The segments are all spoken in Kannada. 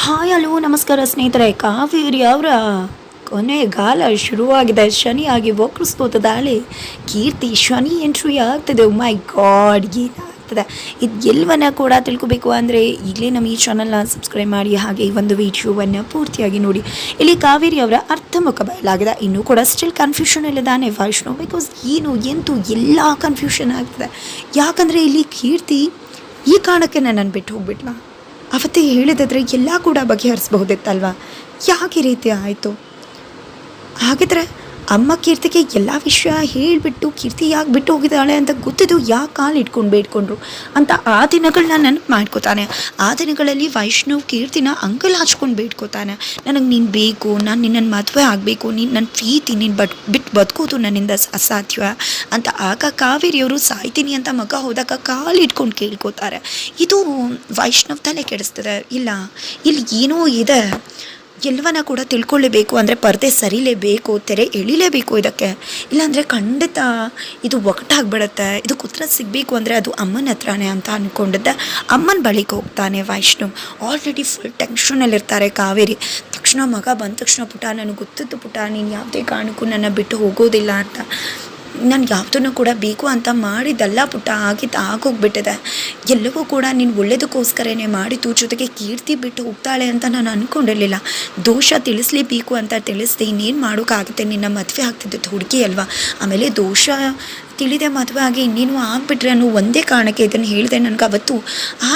ಹಾಯ್ ಹಲೋ ನಮಸ್ಕಾರ ಸ್ನೇಹಿತರೆ. ಕಾವೇರಿ ಅವರ ಕೊನೆಗಾಲ ಶುರುವಾಗಿದೆ. ಶನಿಯಾಗಿ ವಕ್ರಸ್ತೋತ ದಾಳಿ. ಕೀರ್ತಿ ಶನಿ ಎಂಟ್ರಿ ಆಗ್ತದೆ. ಮೈ ಗಾಡ್, ಏನಾಗ್ತದೆ ಇದು ಎಲ್ಲವನ್ನ ಕೂಡ ತಿಳ್ಕೊಬೇಕು ಅಂದರೆ ಈಗಲೇ ನಮ್ಮ ಈ ಚಾನಲ್ನ ಸಬ್ಸ್ಕ್ರೈಬ್ ಮಾಡಿ, ಹಾಗೆ ಈ ಒಂದು ವಿಡಿಯೋವನ್ನು ಪೂರ್ತಿಯಾಗಿ ನೋಡಿ. ಇಲ್ಲಿ ಕಾವೇರಿ ಅವರ ಅರ್ಥಮುಖ ಬಯಲಾಗಿದೆ. ಇನ್ನೂ ಕೂಡ ಸ್ಟಿಲ್ ಕನ್ಫ್ಯೂಷನ್ ಇಲ್ಲದಾನೆ ವೈಷ್ಣವ್. ಬಿಕಾಸ್ ಏನು ಎಂತೂ ಎಲ್ಲ ಕನ್ಫ್ಯೂಷನ್ ಆಗ್ತದೆ. ಯಾಕಂದರೆ ಇಲ್ಲಿ ಕೀರ್ತಿ ಈ ಕಾರಣಕ್ಕೆ ನನ್ನನ್ನು ಬಿಟ್ಟು ಹೋಗ್ಬಿಟ್ಲ. ಅವತ್ತೇ ಹೇಳಿದಾದ್ರೆ ಎಲ್ಲ ಕೂಡ ಬಗೆಹರಿಸಬಹುದಿತ್ತಲ್ವ. ಯಾಕೆ ಈ ರೀತಿ ಆಯಿತು? ಹಾಗಿದ್ರೆ ಅಮ್ಮ ಕೀರ್ತಿಗೆ ಎಲ್ಲ ವಿಷಯ ಹೇಳಿಬಿಟ್ಟು ಕೀರ್ತಿ ಯಾಕೆ ಬಿಟ್ಟು ಹೋಗಿದ್ದಾಳೆ ಅಂತ ಗೊತ್ತಿದ್ದು ಯಾಕೆ ಕಾಲು ಇಟ್ಕೊಂಡು ಬೇಡ್ಕೊಂಡ್ರು ಅಂತ ಆ ದಿನಗಳನ್ನ ನೆನಪು ಮಾಡ್ಕೋತಾನೆ. ಆ ದಿನಗಳಲ್ಲಿ ವೈಷ್ಣವ್ ಕೀರ್ತಿನ ಅಂಕಲ್ ಹಚ್ಕೊಂಡು ಬೇಡ್ಕೋತಾನೆ. ನನಗೆ ನೀನು ಬೇಕು, ನಾನು ನಿನ್ನನ್ನು ಮದುವೆ ಆಗಬೇಕು, ನೀನು ನನ್ನ ಪ್ರೀತಿ, ನೀನು ಬಿಟ್ಟು ಬದುಕೋದು ನನ್ನಿಂದ ಅಸಾಧ್ಯ ಅಂತ. ಆಗ ಕಾವೇರಿಯವರು ಸಾಯ್ತೀನಿ ಅಂತ ಮಗ ಹೋದಾಗ ಕಾಲು ಇಟ್ಕೊಂಡು ಕೇಳ್ಕೋತಾರೆ. ಇದು ವೈಷ್ಣವ್ ತಲೆ ಕೆಡಿಸ್ತದೆ. ಇಲ್ಲ, ಇಲ್ಲಿ ಏನೋ ಇದೆ, ಎಲ್ಲವನ್ನ ಕೂಡ ತಿಳ್ಕೊಳ್ಳೇಬೇಕು ಅಂದರೆ ಪರದೆ ಸರಿಲೇಬೇಕು, ತೆರೆ ಎಳಿಲೇಬೇಕು ಇದಕ್ಕೆ. ಇಲ್ಲಾಂದರೆ ಖಂಡಿತ ಇದು ಒಗಟಾಗ್ಬಿಡುತ್ತೆ. ಇದಕ್ಕೆ ಉತ್ತರ ಸಿಗಬೇಕು ಅಂದರೆ ಅದು ಅಮ್ಮನ ಹತ್ರನೇ ಅಂತ ಅಂದ್ಕೊಂಡಿದ್ದೆ. ಅಮ್ಮನ ಬಳಿಗೆ ಹೋಗ್ತಾನೆ ವೈಷ್ಣವ್. ಆಲ್ರೆಡಿ ಫುಲ್ ಟೆನ್ಷನಲ್ಲಿರ್ತಾರೆ ಕಾವೇರಿ. ತಕ್ಷಣ ಮಗ ಬಂದ ತಕ್ಷಣ, ಪುಟ ನನಗೆ ಗೊತ್ತಿತ್ತು ಪುಟ, ನೀನು ಯಾವುದೇ ಕಾರಣಕ್ಕೂ ನನ್ನ ಬಿಟ್ಟು ಹೋಗೋದಿಲ್ಲ ಅಂತ, ನಾನು ಯಾವುದನ್ನು ಕೂಡ ಬೇಕು ಅಂತ ಮಾಡಿದ್ದಲ್ಲ ಪುಟ್ಟ, ಆಗೋಗ್ಬಿಟ್ಟಿದೆ. ಎಲ್ಲವೂ ಕೂಡ ನೀನು ಒಳ್ಳೇದಕ್ಕೋಸ್ಕರನೇ ಮಾಡಿತು. ಜೊತೆಗೆ ಕೀರ್ತಿ ಬಿಟ್ಟು ಹೋಗ್ತಾಳೆ ಅಂತ ನಾನು ಅಂದ್ಕೊಂಡಿರಲಿಲ್ಲ. ದೋಷ ತಿಳಿಸ್ಲೇಬೇಕು ಅಂತ ತಿಳಿಸ್ದೆ. ಇನ್ನೇನು ಮಾಡೋಕ್ಕಾಗುತ್ತೆ, ನಿನ್ನ ಮದುವೆ ಆಗ್ತಿದ್ದು ಹುಡುಗಿ ಅಲ್ವಾ. ಆಮೇಲೆ ದೋಷ ತಿಳಿದೆ ಮದುವೆ ಆಗಿ ಇನ್ನೇನು ಆಗಿಬಿಟ್ರೆ ಅನ್ನೋ ಒಂದೇ ಕಾರಣಕ್ಕೆ ಇದನ್ನು ಹೇಳಿದೆ. ನನಗೆ ಅವತ್ತು ಆ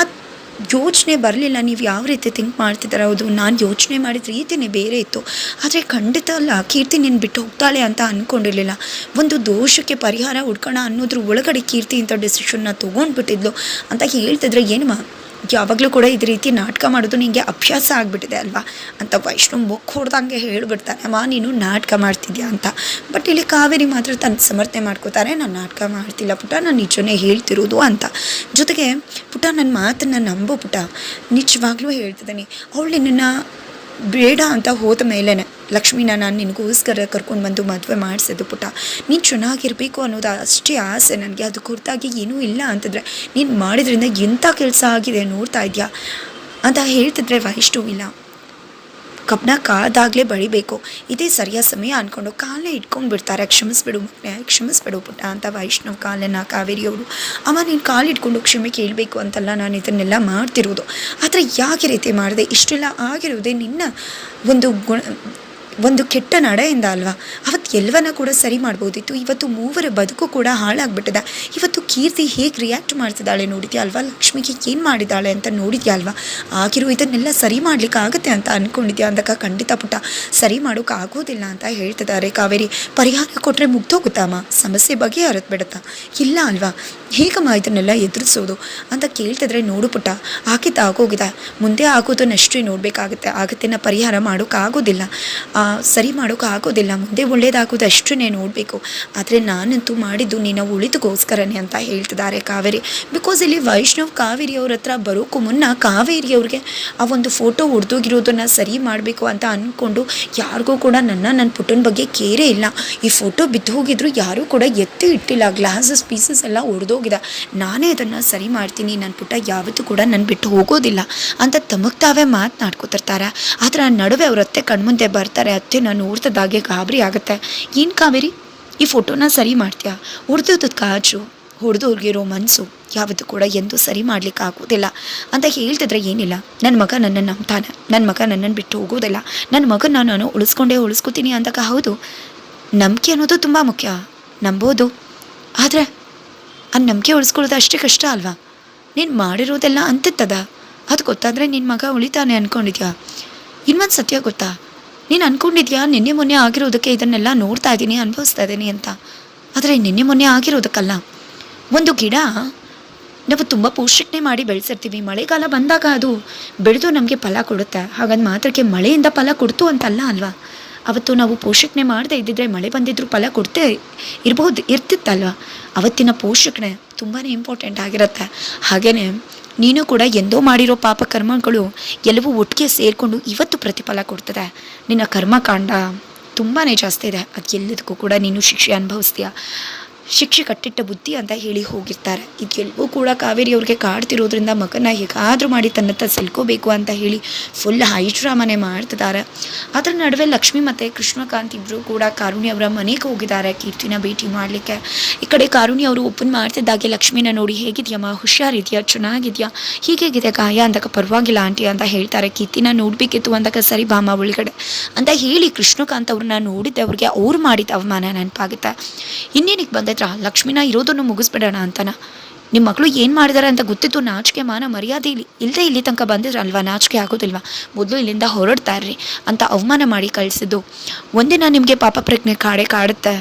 ಯೋಚನೆ ಬರಲಿಲ್ಲ. ನೀವು ಯಾವ ರೀತಿ ಥಿಂಕ್ ಮಾಡ್ತಿದ್ದಾರೆ. ಹೌದು, ನಾನು ಯೋಚನೆ ಮಾಡಿದ ರೀತಿಯೇ ಬೇರೆ ಇತ್ತು. ಆದರೆ ಖಂಡಿತ ಅಲ್ಲ, ಕೀರ್ತಿ ನೀನು ಬಿಟ್ಟು ಹೋಗ್ತಾಳೆ ಅಂತ ಅಂದ್ಕೊಂಡಿರಲಿಲ್ಲ. ಒಂದು ದೋಷಕ್ಕೆ ಪರಿಹಾರ ಹುಡ್ಕೋಣ ಅನ್ನೋದ್ರ ಒಳಗಡೆ ಕೀರ್ತಿ ಇಂಥ ಡಿಸಿಷನ್ನ ತೊಗೊಂಡ್ಬಿಟ್ಟಿದ್ಲು ಅಂತ ಹೇಳ್ತಿದ್ರೆ, ಏನಮ್ಮ ಯಾವಾಗಲೂ ಕೂಡ ಇದೇ ರೀತಿ ನಾಟಕ ಮಾಡೋದು ನಿಮಗೆ ಅಭ್ಯಾಸ ಆಗಿಬಿಟ್ಟಿದೆ ಅಲ್ವಾ ಅಂತ ವೈಷ್ಣವ್ ಮೊಕ್ಕ ಹೊಡೆದಂಗೆ ಹೇಳಿಬಿಡ್ತಾನೆ. ಅಮ್ಮ ನೀನು ನಾಟಕ ಮಾಡ್ತಿದ್ಯಾ ಅಂತ. ಬಟ್ ಇಲ್ಲಿ ಕಾವೇರಿ ಮಾತ್ರ ತನ್ನ ಸಮರ್ಥನೆ ಮಾಡ್ಕೋತಾರೆ. ನಾನು ನಾಟಕ ಮಾಡ್ತಿಲ್ಲ ಪುಟ, ನಾನು ನಿಜನೇ ಹೇಳ್ತಿರೋದು ಅಂತ. ಜೊತೆಗೆ ಪುಟ ನನ್ನ ಮಾತನ್ನು ನಂಬೋ ಪುಟ, ನಿಜವಾಗ್ಲೂ ಹೇಳ್ತಿದ್ದೀನಿ. ಅವಳು ನಿನ್ನನ್ನು ಬೇಡ ಅಂತ ಹೋದ ಮೇಲೇ ಲಕ್ಷ್ಮೀನ ನಾನು ನಿನಗೋಸ್ಕರ ಕರ್ಕೊಂಡು ಬಂದು ಮದುವೆ ಮಾಡಿಸಿದ್ದು ಪುಟ. ನೀನು ಚೆನ್ನಾಗಿರಬೇಕು ಅನ್ನೋದು ಅಷ್ಟೇ ಆಸೆ ನನಗೆ. ಅದು ಹೊರತಾಗಿ ಏನೂ ಇಲ್ಲ ಅಂತಂದರೆ ನೀನು ಮಾಡಿದ್ರಿಂದ ಎಂಥ ಕೆಲಸ ಆಗಿದೆ ನೋಡ್ತಾ ಇದೆಯಾ ಅಂತ ಹೇಳ್ತಿದ್ರೆ ವೈಷ್ಣವ್ ಇಲ್ಲ, ಕಬ್ಬನ ಕಾದಾಗಲೇ ಬಳಿಬೇಕು, ಇದೇ ಸರಿಯಾದ ಸಮಯ ಅಂದ್ಕೊಂಡು ಕಾಲೇ ಇಟ್ಕೊಂಡು ಬಿಡ್ತಾರೆ. ಕ್ಷಮಿಸ್ಬಿಡು ಪುಟ್ಟ ಅಂತ ವೈಷ್ಣವ್ ಕಾಲನ್ನು ಕಾವೇರಿಯವರು. ಅಮ್ಮ ನೀನು ಕಾಲು ಇಟ್ಕೊಂಡು ಕ್ಷಮೆ ಕೇಳಬೇಕು ಅಂತಲ್ಲ ನಾನು ಇದನ್ನೆಲ್ಲ ಮಾಡ್ತಿರೋದು. ಆದರೆ ಯಾಕೆ ರೀತಿ ಮಾಡಿದೆ? ಇಷ್ಟೆಲ್ಲ ಆಗಿರೋದೇ ನಿನ್ನ ಒಂದು ಕೆಟ್ಟ ನಡೆಯಿಂದ ಅಲ್ವಾ. ಅವತ್ತು ಎಲ್ಲವನ್ನ ಕೂಡ ಸರಿ ಮಾಡ್ಬೋದಿತ್ತು. ಇವತ್ತು ಮೂವರ ಬದುಕು ಕೂಡ ಹಾಳಾಗ್ಬಿಟ್ಟಿದೆ. ಇವತ್ತು ಕೀರ್ತಿ ಹೇಗೆ ರಿಯಾಕ್ಟ್ ಮಾಡ್ತಿದ್ದಾಳೆ ನೋಡಿದ್ಯಾ ಅಲ್ವಾ, ಲಕ್ಷ್ಮಿಗೆ ಏನು ಮಾಡಿದ್ದಾಳೆ ಅಂತ ನೋಡಿದ್ಯಾ ಅಲ್ವಾ. ಆಗಿರೋ ಇದನ್ನೆಲ್ಲ ಸರಿ ಮಾಡ್ಲಿಕ್ಕೆ ಆಗುತ್ತೆ ಅಂತ ಅಂದ್ಕೊಂಡಿದ್ಯಾ ಅಂದಾಗ ಖಂಡಿತ ಪುಟ್ಟ ಸರಿ ಮಾಡೋಕೆ ಆಗೋದಿಲ್ಲ ಅಂತ ಹೇಳ್ತಿದ್ದಾರೆ ಕಾವೇರಿ. ಪರಿಹಾರ ಕೊಟ್ಟರೆ ಮುಗ್ದೋಗುತ್ತಮ್ಮ, ಸಮಸ್ಯೆ ಬಗೆಹರಿದು ಬಿಡುತ್ತಾ? ಇಲ್ಲ ಅಲ್ವಾ, ಹೇಗಮ್ಮ ಇದನ್ನೆಲ್ಲ ಎದುರಿಸೋದು ಅಂತ ಕೇಳ್ತಿದ್ರೆ, ನೋಡು ಪುಟ್ಟ ಆಗಿದ್ದು ಆಗೋಗಿದೆ, ಮುಂದೆ ಆಗೋದನ್ನಷ್ಟೇ ನೋಡಬೇಕಾಗುತ್ತೆ. ಆಗತ್ತಿನ ಪರಿಹಾರ ಮಾಡೋಕ್ಕಾಗೋದಿಲ್ಲ, ಸರಿ ಮಾಡೋಕ್ಕಾಗೋದಿಲ್ಲ, ಮುಂದೆ ಒಳ್ಳೇದಾಗೋದು ಅಷ್ಟೇ ನೋಡಬೇಕು. ಆದರೆ ನಾನಂತೂ ಮಾಡಿದ್ದು ನಿನ್ನ ಉಳಿದುಗೋಸ್ಕರನೇ ಅಂತ ಹೇಳ್ತಿದ್ದಾರೆ ಕಾವೇರಿ. ಬಿಕಾಸ್ ಇಲ್ಲಿ ವೈಷ್ಣವ್ ಕಾವೇರಿ ಅವ್ರ ಹತ್ರ ಬರೋಕ್ಕೂ ಮುನ್ನ ಕಾವೇರಿಯವ್ರಿಗೆ ಆ ಒಂದು ಫೋಟೋ ಹೊಡೆದೋಗಿರೋದನ್ನು ಸರಿ ಮಾಡಬೇಕು ಅಂತ ಅಂದ್ಕೊಂಡು ಯಾರಿಗೂ ಕೂಡ ನನ್ನ ಪುಟ್ಟನ ಬಗ್ಗೆ ಕೇರೇ ಇಲ್ಲ. ಈ ಫೋಟೋ ಬಿದ್ದು ಹೋಗಿದ್ರು ಯಾರೂ ಕೂಡ ಎತ್ತಿ ಇಟ್ಟಿಲ್ಲ. ಗ್ಲಾಸಸ್ ಪೀಸಸ್ ಎಲ್ಲ ಹೊಡೆದೋಗಿದೆ. ನಾನೇ ಅದನ್ನು ಸರಿ ಮಾಡ್ತೀನಿ, ನನ್ನ ಪುಟ್ಟ ಯಾವತ್ತೂ ಕೂಡ ನನ್ನ ಬಿಟ್ಟು ಹೋಗೋದಿಲ್ಲ ಅಂತ ತಮಗೆ ತಾವೇ ಮಾತನಾಡ್ಕೊತಿರ್ತಾರೆ. ಆದರೆ ಆ ನಡುವೆ ಅವ್ರ ಅತ್ತೆ ಕಣ್ಮುಂದೆ ಬರ್ತಾರೆ. ಅತ್ತೆ ನಾನು ನೋಡ್ತಿದ್ದಾಗೆ ಗಾಬರಿ ಆಗುತ್ತೆ. ಏನು ಕಾವೇರಿ, ಈ ಫೋಟೋನ ಸರಿ ಮಾಡ್ತೀಯಾ? ಹೊಡೆದೋದು ಕಾಜು, ಹೊಡೆದೋರ್ಗಿರೋ ಮನಸ್ಸು ಯಾವತ್ತೂ ಕೂಡ ಎಂದು ಸರಿ ಮಾಡ್ಲಿಕ್ಕೆ ಆಗೋದಿಲ್ಲ ಅಂತ ಹೇಳ್ತಿದ್ರೆ, ಏನಿಲ್ಲ ನನ್ನ ಮಗ ನನ್ನನ್ನು ನಂಬ್ತಾನೆ, ನನ್ನ ಮಗ ನನ್ನನ್ನು ಬಿಟ್ಟು ಹೋಗೋದಿಲ್ಲ, ನನ್ನ ಮಗನ ನಾನು ಉಳಿಸ್ಕೋತೀನಿ ಅಂದಾಗ ಹೌದು, ನಂಬಿಕೆ ಅನ್ನೋದು ತುಂಬ ಮುಖ್ಯ. ನಂಬೋದು, ಆದರೆ ಆ ನಂಬಿಕೆ ಉಳಿಸ್ಕೊಳ್ಳೋದು ಅಷ್ಟೇ ಕಷ್ಟ ಅಲ್ವಾ. ನೀನು ಮಾಡಿರೋದೆಲ್ಲ ಅಂತಿತ್ತದ, ಅದು ಗೊತ್ತಾದರೆ ನಿನ್ನ ಮಗ ಉಳಿತಾನೆ ಅಂದ್ಕೊಂಡಿದ್ಯಾ? ಇನ್ನೊಂದು ಸತ್ಯ ಗೊತ್ತಾ, ನೀನು ಅಂದ್ಕೊಂಡಿದ್ಯಾ ನಿನ್ನೆ ಮೊನ್ನೆ ಆಗಿರೋದಕ್ಕೆ ಇದನ್ನೆಲ್ಲ ನೋಡ್ತಾ ಇದ್ದೀನಿ, ಅನುಭವಿಸ್ತಾ ಇದ್ದೀನಿ ಅಂತ. ಆದರೆ ನಿನ್ನೆ ಮೊನ್ನೆ ಆಗಿರೋದಕ್ಕಲ್ಲ. ಒಂದು ಗಿಡ ನಾವು ತುಂಬ ಪೋಷಣೆ ಮಾಡಿ ಬೆಳೆಸಿರ್ತೀವಿ. ಮಳೆಗಾಲ ಬಂದಾಗ ಅದು ಬೆಳೆದು ನಮಗೆ ಫಲ ಕೊಡುತ್ತೆ. ಹಾಗಂದು ಮಾತ್ರಕ್ಕೆ ಮಳೆಯಿಂದ ಫಲ ಕೊಡ್ತು ಅಂತಲ್ಲ ಅಲ್ವಾ. ಅವತ್ತು ನಾವು ಪೋಷಣೆ ಮಾಡದೇ ಇದ್ದಿದ್ರೆ ಮಳೆ ಬಂದಿದ್ದರೂ ಫಲ ಇರ್ತಿತ್ತಲ್ವ. ಅವತ್ತಿನ ಪೋಷಣೆ ತುಂಬಾ ಇಂಪಾರ್ಟೆಂಟ್ ಆಗಿರುತ್ತೆ. ಹಾಗೆಯೇ ನೀನು ಕೂಡ ಎಂದೋ ಮಾಡಿರೋ ಪಾಪ ಕರ್ಮಗಳು ಎಲ್ಲವೂ ಒಟ್ಟಿಗೆ ಸೇರಿಕೊಂಡು ಇವತ್ತು ಪ್ರತಿಫಲ ಕೊಡ್ತದೆ. ನಿನ್ನ ಕರ್ಮಕಾಂಡ ತುಂಬಾ ಜಾಸ್ತಿ ಇದೆ. ಅದು ಎಲ್ಲದಕ್ಕೂ ಕೂಡ ನೀನು ಶಿಕ್ಷೆ ಅನುಭವಿಸ್ತೀಯ. ಶಿಕ್ಷೆ ಕಟ್ಟಿಟ್ಟ ಬುದ್ಧಿ ಅಂತ ಹೇಳಿ ಹೋಗಿರ್ತಾರೆ. ಇದೆಲ್ಲವೂ ಕೂಡ ಕಾವೇರಿ ಅವ್ರಿಗೆ ಕಾಡ್ತಿರೋದ್ರಿಂದ ಮಗನ ಹೇಗಾದರೂ ಮಾಡಿ ತನ್ನತ್ತ ಸೆಲ್ಕೋಬೇಕು ಅಂತ ಹೇಳಿ ಫುಲ್ ಹೈಡ್ರಾಮನೆ ಮಾಡ್ತಿದ್ದಾರೆ. ಅದರ ನಡುವೆ ಲಕ್ಷ್ಮಿ ಮತ್ತು ಕೃಷ್ಣಕಾಂತ್ ಇಬ್ಬರು ಕೂಡ ಕಾರುಣ್ಯ ಅವರ ಮನೆಗೆ ಹೋಗಿದ್ದಾರೆ ಕೀರ್ತಿನ ಭೇಟಿ ಮಾಡಲಿಕ್ಕೆ. ಈ ಕಡೆ ಕಾರುಣ್ಯ ಅವರು ಓಪನ್ ಮಾಡ್ತಿದ್ದಾಗೆ ಲಕ್ಷ್ಮಿನ ನೋಡಿ, ಹೇಗಿದೆಯಮ್ಮ, ಹುಷಾರಿದೆಯಾ, ಚೆನ್ನಾಗಿದೆಯಾ, ಹೀಗೇಗಿದೆ ಗಾಯ ಅಂದಾಗ, ಪರವಾಗಿಲ್ಲ ಆಂಟಿ ಅಂತ ಹೇಳ್ತಾರೆ. ಕೀರ್ತಿನ ನೋಡಬೇಕಿತ್ತು ಅಂದಾಗ, ಸರಿ ಬಾಮ ಒಳಗಡೆ ಅಂತ ಹೇಳಿ ಕೃಷ್ಣಕಾಂತ್ ಅವ್ರನ್ನ ನೋಡಿದ್ದೆ ಅವ್ರಿಗೆ ಅವ್ರು ಮಾಡಿದ ಅವಮಾನ ನೆನಪಾಗುತ್ತೆ. ಇನ್ನೇನಿಗೆ ಬಂದಿದ್ರ ಲಕ್ಷ್ಮಿನ ಇರೋದನ್ನು ಮುಗಿಸ್ಬಿಡೋಣ ಅಂತನ. ನಿಮ್ಮ ಮಕ್ಕಳು ಏನು ಮಾಡಿದಾರೆ ಅಂತ ಗೊತ್ತಿತ್ತು, ನಾಚಿಕೆ ಮಾನ ಮರ್ಯಾದೆ ಇಲ್ಲಿ ತನಕ ಬಂದಿದ್ರಲ್ವಾ, ನಾಚಿಕೆ ಆಗೋದಿಲ್ವಾ, ಮೊದಲು ಇಲ್ಲಿಂದ ಹೊರಡ್ತಾ ಇರ್ರಿ ಅಂತ ಅವಮಾನ ಮಾಡಿ ಕಳಿಸಿದ್ದು. ಒಂದಿನ ನಿಮಗೆ ಪಾಪ ಪ್ರಜ್ಞೆ ಕಾಡುತ್ತೆ,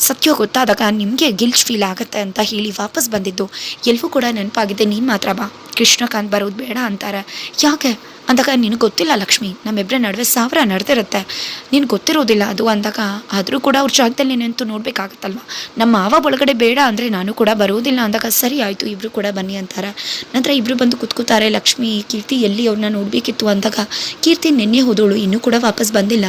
ಸತ್ಯ ಗೊತ್ತಾದಾಗ ನಿಮಗೆ ಗಿಲ್ಟ್ ಫೀಲ್ ಆಗುತ್ತೆ ಅಂತ ಹೇಳಿ ವಾಪಸ್ ಬಂದಿದ್ದು ಎಲ್ಲವೂ ಕೂಡ ನೆನಪಾಗಿದೆ. ನೀನು ಮಾತ್ರ ಬಾ, ಕೃಷ್ಣಕಾಂತ್ ಬರೋದು ಬೇಡ ಅಂತಾರೆ. ಯಾಕೆ ಅಂದಾಗ, ನಿನಗೆ ಗೊತ್ತಿಲ್ಲ ಲಕ್ಷ್ಮಿ, ನಮ್ಮಿಬ್ಬರ ನಡುವೆ 1000 ನಡೆದಿರುತ್ತೆ, ನಿನಗೆ ಗೊತ್ತಿರೋದಿಲ್ಲ ಅದು ಅಂದಾಗ, ಆದರೂ ಕೂಡ ಅವ್ರ ಜಾಗದಲ್ಲಿ ನಿಂತು ನೋಡಬೇಕಾಗತ್ತಲ್ವ. ನಮ್ಮ ಮಾವ ಒಳಗಡೆ ಬೇಡ ಅಂದರೆ ನಾನು ಕೂಡ ಬರೋದಿಲ್ಲ ಅಂದಾಗ, ಸರಿ ಆಯಿತು ಇಬ್ಬರು ಕೂಡ ಬನ್ನಿ ಅಂತಾರೆ. ನಂತರ ಇಬ್ಬರು ಬಂದು ಕುತ್ಕೋತಾರೆ. ಲಕ್ಷ್ಮಿ ಕೀರ್ತಿ ಎಲ್ಲಿ ಅವ್ರನ್ನ ನೋಡಬೇಕಿತ್ತು ಅಂದಾಗ, ಕೀರ್ತಿ ನಿನ್ನೆ ಹೋದೋಳು, ಇನ್ನೂ ಕೂಡ ವಾಪಸ್ ಬಂದಿಲ್ಲ,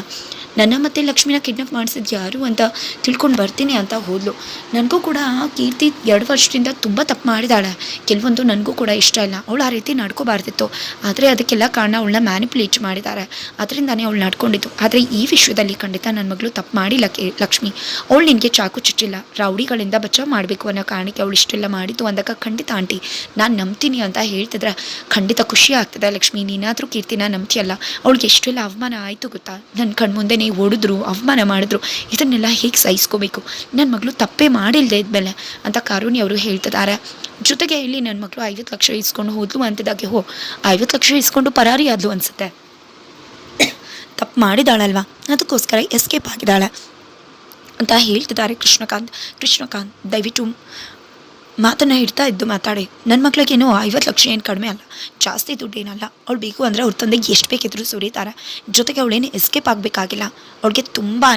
ನನ್ನ ಮತ್ತು ಲಕ್ಷ್ಮಿನ ಕಿಡ್ನಾಪ್ ಮಾಡಿಸಿದ್ದು ಯಾರು ಅಂತ ತಿಳ್ಕೊಂಡು ಬರ್ತೀನಿ ಅಂತ ಹೋದ್ಲು. ನನಗೂ ಕೂಡ ಕೀರ್ತಿ 2 ವರ್ಷದಿಂದ ತುಂಬ ತಪ್ಪು ಮಾಡಿದಾಳೆ, ಕೆಲವೊಂದು ನನಗೂ ಕೂಡ ಇಷ್ಟ ಇಲ್ಲ, ಅವಳು ಆ ರೀತಿ ನಡ್ಕೋಬಾರ್ದಿತ್ತು. ಆದರೆ ಅದಕ್ಕೆಲ್ಲ ಕಾರಣ ಅವಳನ್ನ ಮ್ಯಾನಿಪುಲೇಟ್ ಮಾಡಿದ್ದಾರೆ, ಅದರಿಂದನೇ ಅವಳು ನಡ್ಕೊಂಡಿದ್ದು. ಆದರೆ ಈ ವಿಷಯದಲ್ಲಿ ಖಂಡಿತ ನನ್ನ ಮಗಳು ತಪ್ಪು ಮಾಡಿಲ್ಲ ಲಕ್ಷ್ಮಿ. ಅವಳು ನಿನಗೆ ಚಾಕು ಚುಚ್ಚಿಲ್ಲ, ರೌಡಿಗಳಿಂದ ಬಚಾವ್ ಮಾಡಬೇಕು ಅನ್ನೋ ಕಾರಣಕ್ಕೆ ಅವಳು ಇಷ್ಟೆಲ್ಲ ಮಾಡಿದ್ದು ಅಂದಾಗ, ಖಂಡಿತ ಆಂಟಿ ನಾನು ನಂಬ್ತೀನಿ ಅಂತ ಹೇಳ್ತಿದ್ರೆ ಖಂಡಿತ ಖುಷಿ ಆಗ್ತದೆ ಲಕ್ಷ್ಮಿ. ನೀನಾದರೂ ಕೀರ್ತಿನ ನಂಬ್ತಿಯಲ್ಲ, ಅವಳಿಗೆ ಎಷ್ಟೆಲ್ಲ ಅವಮಾನ ಆಯಿತು ಗೊತ್ತಾ, ನನ್ನ ಕಣ್ಮುಂದೆ ಹೊಡೆದ್ರು, ಅವಮಾನ ಮಾಡಿದ್ರು, ಇದನ್ನೆಲ್ಲ ಹೇಗೆ ಸಹಿಸ್ಕೋಬೇಕು, ನನ್ನ ಮಗಳು ತಪ್ಪೇ ಮಾಡಿಲ್ಲದೆ ಇದ್ಮೇಲೆ ಅಂತ ಕಾರುಣ್ಯ ಅವರು ಹೇಳ್ತಿದ್ದಾರೆ. ಜೊತೆಗೆ ಇಲ್ಲಿ ನನ್ನ ಮಗಳು 50 ಲಕ್ಷ ಇಸ್ಕೊಂಡು ಹೋದ್ಲು ಅಂತಿದ್ದಾಗೆ, 50 ಲಕ್ಷ ಇಸ್ಕೊಂಡು ಪರಾರಿ ಆದ್ಲು ಅನ್ಸುತ್ತೆ, ತಪ್ಪು ಮಾಡಿದಾಳಲ್ವಾ, ಅದಕ್ಕೋಸ್ಕರ ಎಸ್ಕೇಪ್ ಆಗಿದ್ದಾಳೆ ಅಂತ ಹೇಳ್ತಿದ್ದಾರೆ ಕೃಷ್ಣಕಾಂತ್ ದಯವಿಟ್ಟು ಮಾತನ್ನು ಇಡ್ತಾ ಇದ್ದು ಮಾತಾಡಿ. ನನ್ನ ಮಕ್ಳಿಗೇನು 50 ಲಕ್ಷ ಏನು ಕಡಿಮೆ ಅಲ್ಲ, ಜಾಸ್ತಿ ದುಡ್ಡೇನಲ್ಲ. ಅವಳು ಬೇಕು ಅಂದರೆ ಅವ್ರ ತಂದೆಗೆ ಎಷ್ಟು ಬೇಕಿದ್ರು ಸುರಿತಾರೆ. ಜೊತೆಗೆ ಅವಳೇನು ಎಸ್ಕೇಪ್ ಆಗಬೇಕಾಗಿಲ್ಲ, ಅವಳಿಗೆ ತುಂಬಾ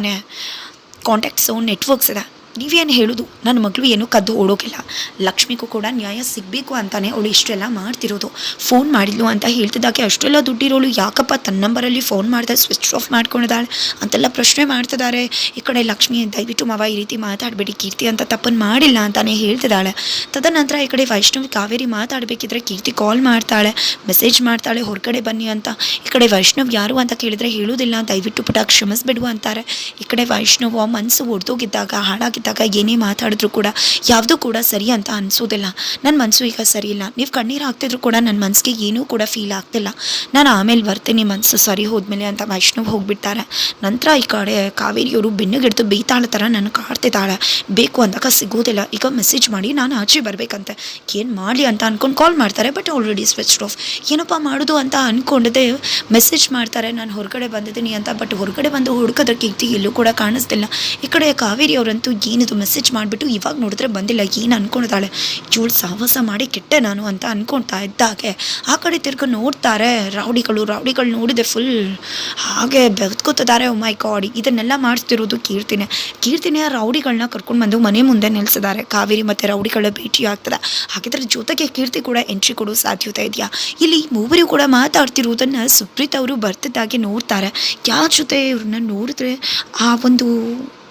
ಕಾಂಟ್ಯಾಕ್ಟ್ಸು ನೆಟ್ವರ್ಕ್ಸ್ ಇದೆ. ನೀವೇನು ಹೇಳೋದು, ನನ್ನ ಮಗಳು ಏನೂ ಕದ್ದು ಓಡೋಗಿಲ್ಲ, ಲಕ್ಷ್ಮಿಗೂ ಕೂಡ ನ್ಯಾಯ ಸಿಗಬೇಕು ಅಂತಾನೆ ಅವಳು ಇಷ್ಟೆಲ್ಲ ಮಾಡ್ತಿರೋದು. ಫೋನ್ ಮಾಡಿದ್ಲು ಅಂತ ಹೇಳ್ತಿದ್ದಾಗೆ, ಅಷ್ಟೆಲ್ಲ ದುಡ್ಡಿರೋಳು ಯಾಕಪ್ಪ ತನ್ನ ನಂಬರಲ್ಲಿ ಫೋನ್ ಮಾಡಿದೆ ಸ್ವಿಚ್ ಆಫ್ ಮಾಡ್ಕೊಂಡಿದ್ದಾಳೆ ಅಂತೆಲ್ಲ ಪ್ರಶ್ನೆ ಮಾಡ್ತಿದ್ದಾರೆ. ಈ ಕಡೆ ಲಕ್ಷ್ಮಿ, ದಯವಿಟ್ಟು ಮಾವ ಈ ರೀತಿ ಮಾತಾಡಬೇಡಿ, ಕೀರ್ತಿ ಅಂತ ತಪ್ಪನ್ನು ಮಾಡಿಲ್ಲ ಅಂತಾನೆ ಹೇಳ್ತಿದ್ದಾಳೆ. ತದನಂತರ ಈ ಕಡೆ ವೈಷ್ಣವಿ ಕಾವೇರಿ ಮಾತಾಡಬೇಕಿದ್ರೆ ಕೀರ್ತಿ ಕಾಲ್ ಮಾಡ್ತಾಳೆ, ಮೆಸೇಜ್ ಮಾಡ್ತಾಳೆ ಹೊರಗಡೆ ಬನ್ನಿ ಅಂತ. ಈ ಕಡೆ ವೈಷ್ಣವ್ ಯಾರು ಅಂತ ಕೇಳಿದ್ರೆ ಹೇಳೋದಿಲ್ಲ, ದಯವಿಟ್ಟು ಪುಟ ಕ್ಷಮಿಸ್ಬಿಡು ಅಂತಾರೆ. ಈ ಕಡೆ ವೈಷ್ಣವ್ ಮನಸ್ಸು ಒಡೆದೋಗಿದ್ದಾಗ, ಹಾಳಾಗಿದ್ದಾಗ ಏನೇ ಮಾತಾಡಿದ್ರು ಕೂಡ ಯಾವುದೂ ಕೂಡ ಸರಿ ಅಂತ ಅನಿಸೋದಿಲ್ಲ. ನನ್ನ ಮನಸ್ಸು ಈಗ ಸರಿ ಇಲ್ಲ, ನೀವು ಕಣ್ಣೀರು ಹಾಕ್ತಿದ್ರು ಕೂಡ ನನ್ನ ಮನಸ್ಸಿಗೆ ಏನೂ ಕೂಡ ಫೀಲ್ ಆಗ್ತಿಲ್ಲ, ನಾನು ಆಮೇಲೆ ಬರ್ತೀನಿ ಮನಸ್ಸು ಸರಿ ಹೋದ್ಮೇಲೆ ಅಂತ ವೈಷ್ಣವ್ ಹೋಗಿಬಿಡ್ತಾರೆ. ನಂತರ ಈ ಕಡೆ ಕಾವೇರಿಯವರು ಬೆನ್ನುಗೆಡ್ತು ಬೇಯ್ತಾಳೆ ಥರ ನನ್ನ ಕಾಡ್ತಿದ್ದಾಳೆ. ಬೇಕು ಅಂದಾಗ ಸಿಗೋದಿಲ್ಲ, ಈಗ ಮೆಸೇಜ್ ಮಾಡಿ ನಾನು ಆಚೆ ಬರಬೇಕಂತೆ, ಏನು ಮಾಡಲಿ ಅಂತ ಅಂದ್ಕೊಂಡು ಕಾಲ್ ಮಾಡ್ತಾರೆ. But already switch off. ಏನಪ್ಪ ಮಾಡೋದು ಅಂತ ಅಂದ್ಕೊಂಡಿದ್ದೆ, ಮೆಸೇಜ್ ಮಾಡ್ತಾರೆ ನಾನು ಹೊರಗಡೆ ಬಂದಿದ್ದೀನಿ ಅಂತ. ಬಟ್ ಹೊರಗಡೆ ಬಂದು ಹುಡುಕೋದ್ರ ಕೀರ್ತಿ ಎಲ್ಲೂ ಕೂಡ ಕಾಣಿಸ್ತಿಲ್ಲ. ಈ ಕಡೆ ಕಾವೇರಿ ಅವರಂತೂ ಏನಿದು ಮೆಸೇಜ್ ಮಾಡಿಬಿಟ್ಟು ಇವಾಗ ನೋಡಿದ್ರೆ ಬಂದಿಲ್ಲ, ಏನು ಅಂದ್ಕೊಂಡಿದ್ದಾಳೆ, ಇವಳು ಸಾಹಸ ಮಾಡಿ ಕೆಟ್ಟೆ ನಾನು ಅಂತ ಅಂದ್ಕೊಳ್ತಾ ಇದ್ದಾಗೆ ಆ ಕಡೆ ತಿರ್ಗಿ ನೋಡ್ತಾರೆ ರೌಡಿಗಳು ನೋಡಿದೆ ಫುಲ್ ಹಾಗೆ ಬೆವ್ತ್ಕೋತಿದ್ದಾರೆ. ಓ ಮೈ ಗಾಡ್, ಇದನ್ನೆಲ್ಲ ಮಾಡಿಸ್ತಿರೋದು ಕೀರ್ತಿನೇ ರೌಡಿಗಳನ್ನ ಕರ್ಕೊಂಡು ಬಂದು ಮನೆ ಮುಂದೆ ನಿಲ್ಲಿಸಿದ್ದಾರೆ. ಕಾವೇರಿ ಮತ್ತು ರೌಡಿಗಳ ಭೇಟಿ ಆಗ್ತದೆ. ಹಾಗಿದ್ರೆ ಜೊತೆಗೆ ಕೀರ್ತಿ ಕೂಡ ಎಂಟ್ರಿ ಕೊಡೋ ಸಾಧ್ಯತೆ ಇದೆಯಾ? ಇಲ್ಲಿ ಮೂವರಿಗೂ ಕೂಡ ಮಾತಾಡ್ತಿರೋದನ್ನು ಸುಪ್ರೀತ್ ಅವರು ಬರ್ತಿದ್ದಾಗೆ ನೋಡ್ತಾರೆ. ಯಾರ ಜೊತೆ ಇವ್ರನ್ನ ನೋಡಿದ್ರೆ ಆ ಒಂದು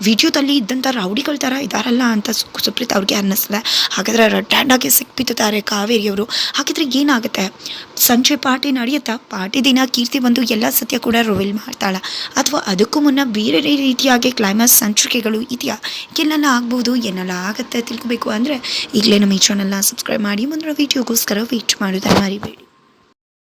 ವಿಡಿಯೋದಲ್ಲಿ ಇದ್ದಂಥ ರೌಡಿಗಳ ಥರ ಇದ್ದಾರಲ್ಲ ಅಂತ ಸುಪ್ರೀತ್ ಅವ್ರಿಗೆ ಅನ್ನಿಸ್ತದೆ. ಹಾಗಾದರೆ ರೆಡ್ ಹ್ಯಾಂಡಾಗಿ ಸಿಕ್ಬಿತ್ತಿದ್ದಾರೆ ಕಾವೇರಿಯವರು. ಹಾಗಿದ್ರೆ ಏನಾಗುತ್ತೆ? ಸಂಜೆ ಪಾರ್ಟಿ ನಡೆಯುತ್ತಾ? ಪಾರ್ಟಿ ದಿನ ಕೀರ್ತಿ ಬಂದು ಎಲ್ಲ ಸತ್ಯ ಕೂಡ ರಿವೀಲ್ ಮಾಡ್ತಾಳೆ, ಅಥವಾ ಅದಕ್ಕೂ ಮುನ್ನ ಬೇರೆ ರೀತಿಯಾಗಿ ಕ್ಲೈಮ್ಯಾಕ್ಸ್ ಸಂಚಿಕೆಗಳು ಇದೆಯಾ? ಏನೆಲ್ಲ ಆಗ್ಬೋದು, ಏನೆಲ್ಲ ಆಗುತ್ತೆ ತಿಳ್ಕೊಬೇಕು ಅಂದರೆ ಈಗಲೇ ನಮ್ಮ ಈ ಚಾನಲ್ನ ಸಬ್ಸ್ಕ್ರೈಬ್ ಮಾಡಿ ಮುಂದಿನ ವೀಡಿಯೋಗೋಸ್ಕರ ವೇಟ್ ಮಾಡೋದನ್ನು ಮರಿಬೇಡಿ.